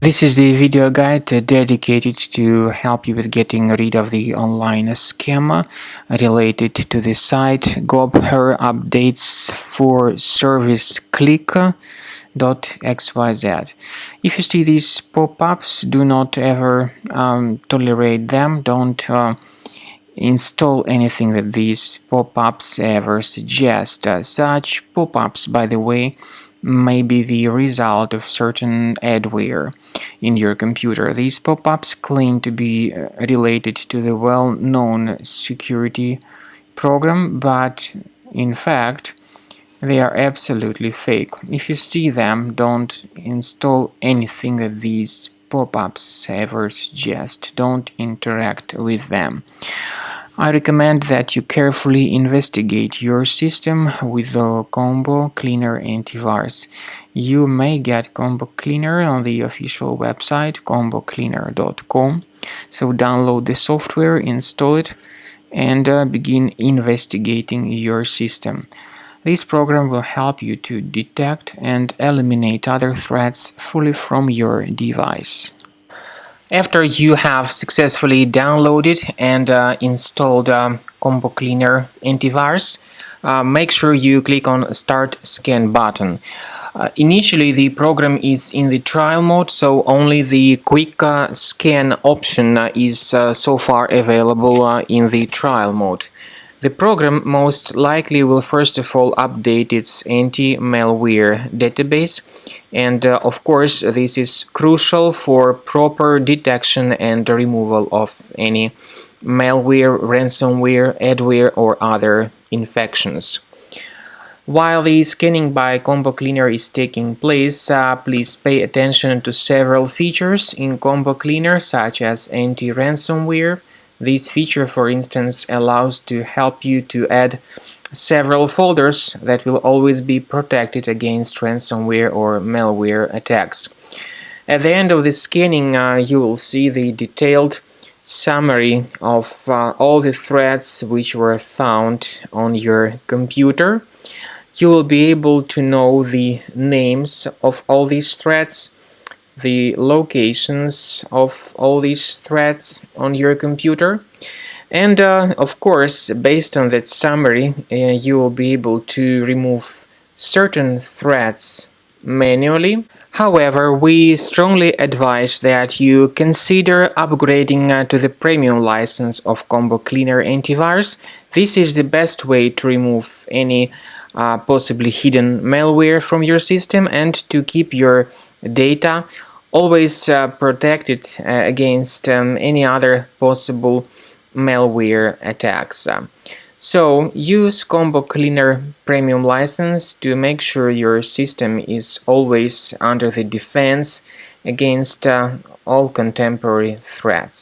This is the video guide dedicated to help you with getting rid of the online scam related to the site Gobherupdatesforserviceclick.xyz. If you see these pop-ups, do not ever tolerate them. Don't install anything that these pop-ups ever suggest. Such pop-ups, by the way, may be the result of certain adware in your computer. These pop-ups claim to be related to the well-known security program, but in fact they are absolutely fake. If you see them, don't install anything that these pop-ups ever suggest. Don't interact with them. I recommend that you carefully investigate your system with the Combo Cleaner antivirus. You may get Combo Cleaner on the official website combocleaner.com. So download the software, install it, and begin investigating your system. This program will help you to detect and eliminate other threats fully from your device. After you have successfully downloaded and installed Combo Cleaner antivirus, make sure you click on Start Scan button. Initially, the program is in the trial mode, so only the quick scan option is so far available in the trial mode. The program most likely will first of all update its anti-malware database, and of course this is crucial for proper detection and removal of any malware, ransomware, adware or other infections. While the scanning by Combo Cleaner is taking place, please pay attention to several features in Combo Cleaner, such as anti-ransomware. This feature, for instance, allows to help you to add several folders that will always be protected against ransomware or malware attacks. At the end of the scanning, you will see the detailed summary of all the threats which were found on your computer. You will be able to know the names of all these threats, the locations of all these threats on your computer, and of course, based on that summary, you will be able to remove certain threats manually. However, we strongly advise that you consider upgrading to the premium license of Combo Cleaner antivirus. This is the best way to remove any possibly hidden malware from your system and to keep your data always protected against any other possible malware attacks. So use Combo Cleaner Premium license to make sure your system is always under the defense against all contemporary threats.